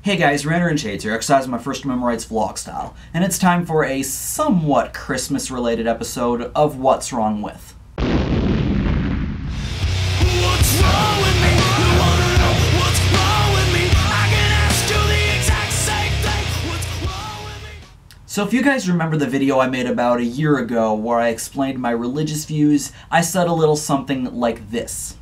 Hey guys, Ranter and Shades here, exercising my first amendment rights vlog style, and it's time for a somewhat Christmas-related episode of What's Wrong With. What's wrong with me? You wanna know what's wrong with me? I can ask you the exact same thing. What's wrong with me? So if you guys remember the video I made about a year ago where I explained my religious views, I said a little something like this.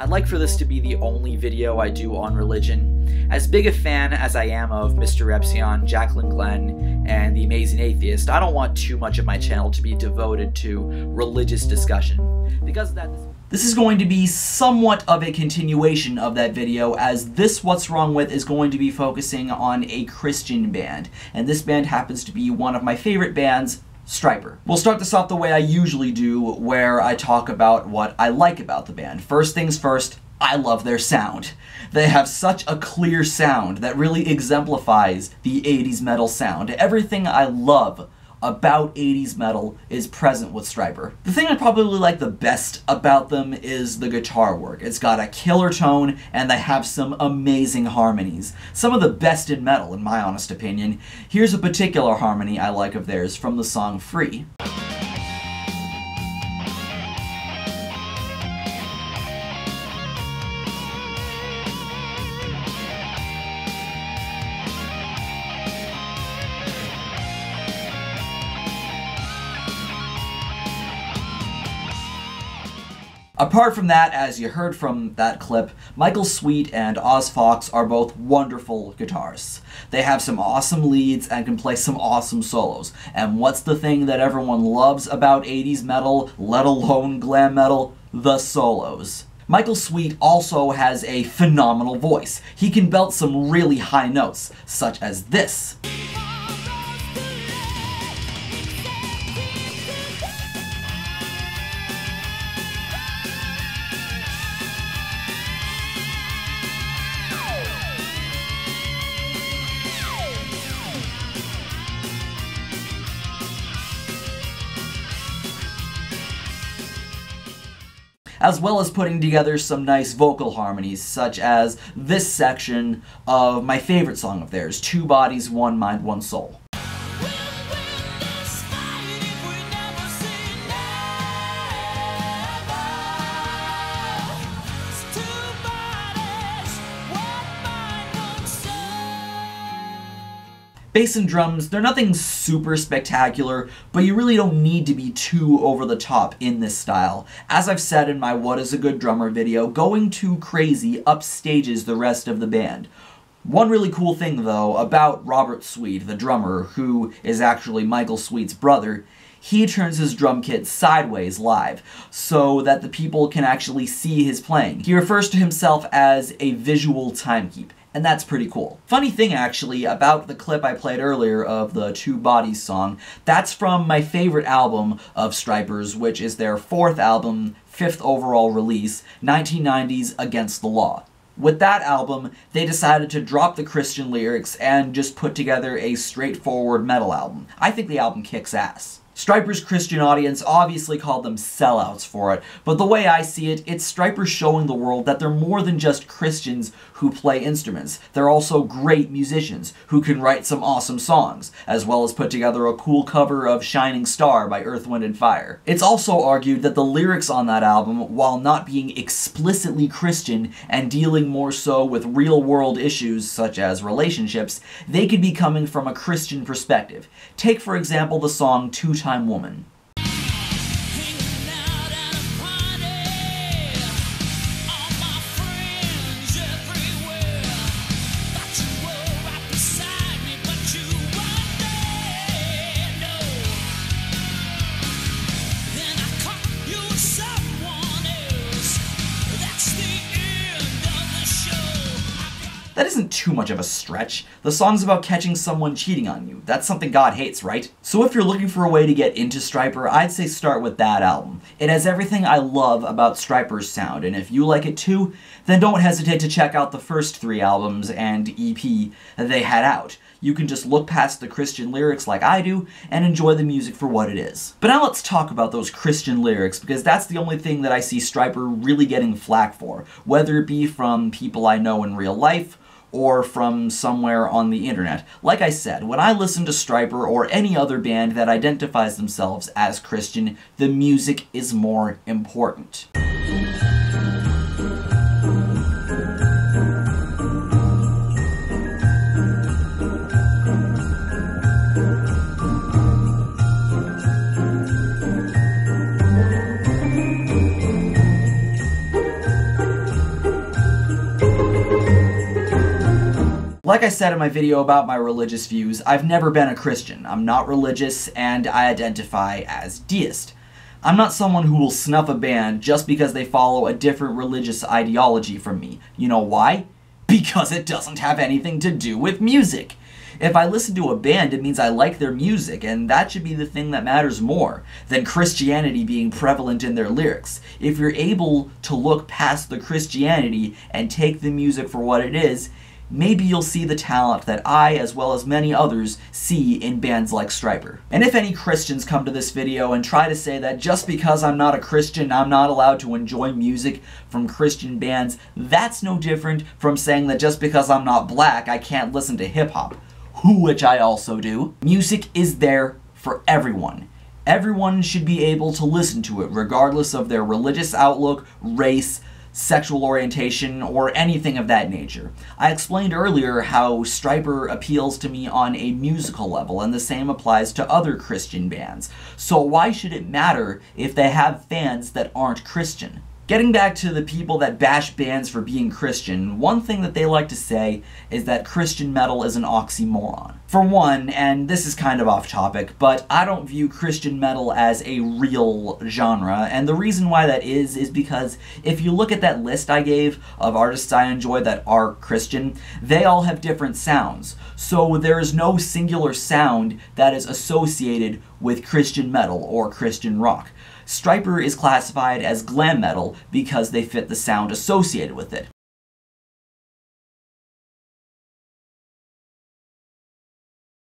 I'd like for this to be the only video I do on religion. As big a fan as I am of Mr. Epsilon, Jacqueline Glenn, and The Amazing Atheist, I don't want too much of my channel to be devoted to religious discussion. Because of that, this is going to be somewhat of a continuation of that video, as this What's Wrong With is going to be focusing on a Christian band, and this band happens to be one of my favorite bands, Stryper. We'll start this off the way I usually do, where I talk about what I like about the band. First things first, I love their sound. They have such a clear sound that really exemplifies the 80s metal sound. Everything I love about 80s metal is present with Stryper. The thing I probably like the best about them is the guitar work. It's got a killer tone, and they have some amazing harmonies. Some of the best in metal, in my honest opinion. Here's a particular harmony I like of theirs from the song Free. Apart from that, as you heard from that clip, Michael Sweet and Oz Fox are both wonderful guitarists. They have some awesome leads and can play some awesome solos. And what's the thing that everyone loves about 80s metal, let alone glam metal? The solos. Michael Sweet also has a phenomenal voice. He can belt some really high notes, such as this. As well as putting together some nice vocal harmonies, such as this section of my favorite song of theirs, Two Bodies, One Mind, One Soul. Bass and drums, they're nothing super spectacular, but you really don't need to be too over the top in this style. As I've said in my What is a Good Drummer video, going too crazy upstages the rest of the band. One really cool thing, though, about Robert Sweet, the drummer, who is actually Michael Sweet's brother, he turns his drum kit sideways live, so that the people can actually see his playing. He refers to himself as a visual timekeep. And that's pretty cool. Funny thing, actually, about the clip I played earlier of the Two Bodies song, that's from my favorite album of Stryper's, which is their 4th album, 5th overall release, 1990's Against the Law. With that album, they decided to drop the Christian lyrics and just put together a straightforward metal album. I think the album kicks ass. Stryper's Christian audience obviously called them sellouts for it, but the way I see it, it's Stryper showing the world that they're more than just Christians who play instruments. They're also great musicians who can write some awesome songs, as well as put together a cool cover of Shining Star by Earth, Wind & Fire. It's also argued that the lyrics on that album, while not being explicitly Christian and dealing more so with real-world issues such as relationships, they could be coming from a Christian perspective. Take, for example, the song Two-Time Woman. That isn't too much of a stretch. The song's about catching someone cheating on you. That's something God hates, right? So if you're looking for a way to get into Stryper, I'd say start with that album. It has everything I love about Stryper's sound, and if you like it too, then don't hesitate to check out the first 3 albums and EP that they had out. You can just look past the Christian lyrics like I do, and enjoy the music for what it is. But now let's talk about those Christian lyrics, because that's the only thing that I see Stryper really getting flack for, whether it be from people I know in real life, or from somewhere on the internet. Like I said, when I listen to Stryper or any other band that identifies themselves as Christian, the music is more important. Like I said in my video about my religious views, I've never been a Christian. I'm not religious, and I identify as deist. I'm not someone who will snuff a band just because they follow a different religious ideology from me. You know why? Because it doesn't have anything to do with music. If I listen to a band, it means I like their music, and that should be the thing that matters more than Christianity being prevalent in their lyrics. If you're able to look past the Christianity and take the music for what it is, maybe you'll see the talent that I, as well as many others, see in bands like Stryper. And if any Christians come to this video and try to say that just because I'm not a Christian, I'm not allowed to enjoy music from Christian bands, that's no different from saying that just because I'm not black, I can't listen to hip-hop, which I also do. Music is there for everyone. Everyone should be able to listen to it, regardless of their religious outlook, race, sexual orientation, or anything of that nature. I explained earlier how Stryper appeals to me on a musical level, and the same applies to other Christian bands. So why should it matter if they have fans that aren't Christian? Getting back to the people that bash bands for being Christian, one thing that they like to say is that Christian metal is an oxymoron. For one, and this is kind of off topic, but I don't view Christian metal as a real genre, and the reason why that is because if you look at that list I gave of artists I enjoy that are Christian, they all have different sounds. So there is no singular sound that is associated with Christian metal or Christian rock. Stryper is classified as glam metal because they fit the sound associated with it.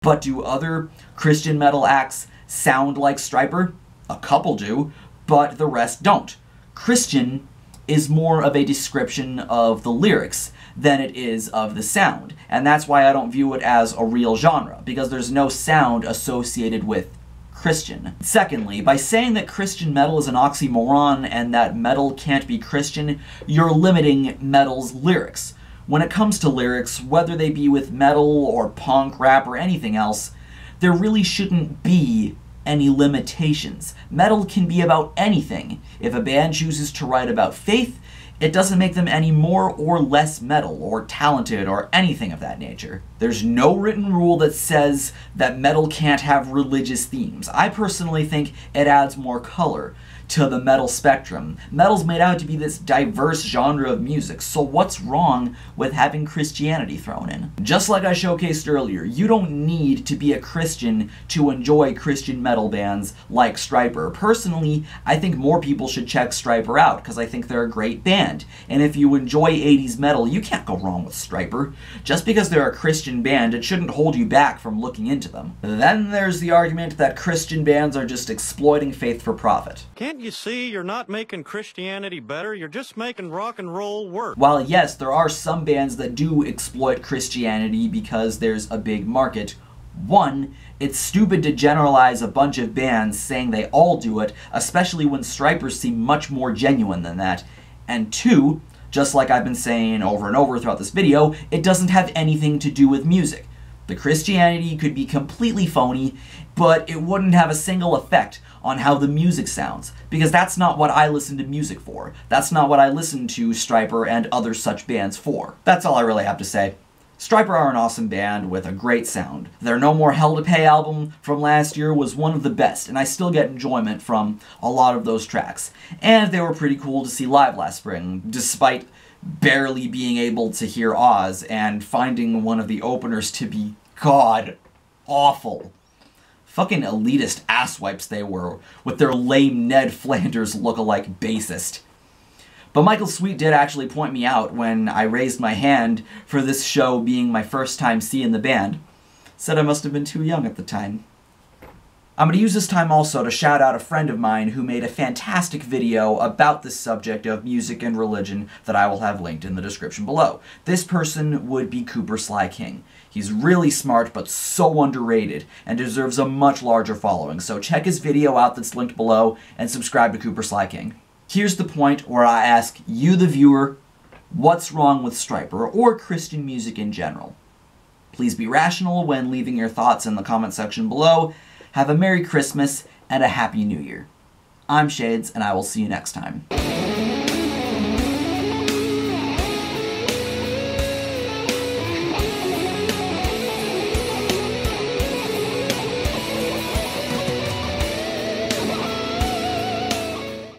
But do other Christian metal acts sound like Stryper? A couple do, but the rest don't. Christian is more of a description of the lyrics than it is of the sound, and that's why I don't view it as a real genre, because there's no sound associated with Christian. Secondly, by saying that Christian metal is an oxymoron and that metal can't be Christian, you're limiting metal's lyrics. When it comes to lyrics, whether they be with metal or punk, rap, or anything else, there really shouldn't be any limitations. Metal can be about anything. If a band chooses to write about faith, it doesn't make them any more or less metal or talented or anything of that nature. There's no written rule that says that metal can't have religious themes. I personally think it adds more color to the metal spectrum. Metal's made out to be this diverse genre of music, so what's wrong with having Christianity thrown in? Just like I showcased earlier, you don't need to be a Christian to enjoy Christian metal bands like Stryper. Personally, I think more people should check Stryper out, because I think they're a great band. And if you enjoy 80s metal, you can't go wrong with Stryper. Just because they're a Christian band, it shouldn't hold you back from looking into them. Then there's the argument that Christian bands are just exploiting faith for profit. Can't you see you're not making Christianity better? You're just making rock and roll work. While yes, there are some bands that do exploit Christianity because there's a big market, one, it's stupid to generalize a bunch of bands saying they all do it, especially when Stryper seem much more genuine than that. And two, just like I've been saying over and over throughout this video, it doesn't have anything to do with music. The Christianity could be completely phony, but it wouldn't have a single effect on how the music sounds, because that's not what I listen to music for. That's not what I listen to Stryper and other such bands for. That's all I really have to say. Stryper are an awesome band with a great sound. Their No More Hell to Pay album from last year was one of the best, and I still get enjoyment from a lot of those tracks. And they were pretty cool to see live last spring, despite barely being able to hear Oz and finding one of the openers to be god awful. Fucking elitist asswipes they were, with their lame Ned Flanders look-alike bassist. But Michael Sweet did actually point me out when I raised my hand for this show being my first time seeing the band. Said I must have been too young at the time. I'm going to use this time also to shout out a friend of mine who made a fantastic video about this subject of music and religion that I will have linked in the description below. This person would be Cooper Sly King. He's really smart but so underrated and deserves a much larger following, so check his video out that's linked below and subscribe to Cooper Sly King. Here's the point where I ask you, the viewer, what's wrong with Stryper or Christian music in general? Please be rational when leaving your thoughts in the comment section below. Have a Merry Christmas and a Happy New Year. I'm Shades, and I will see you next time.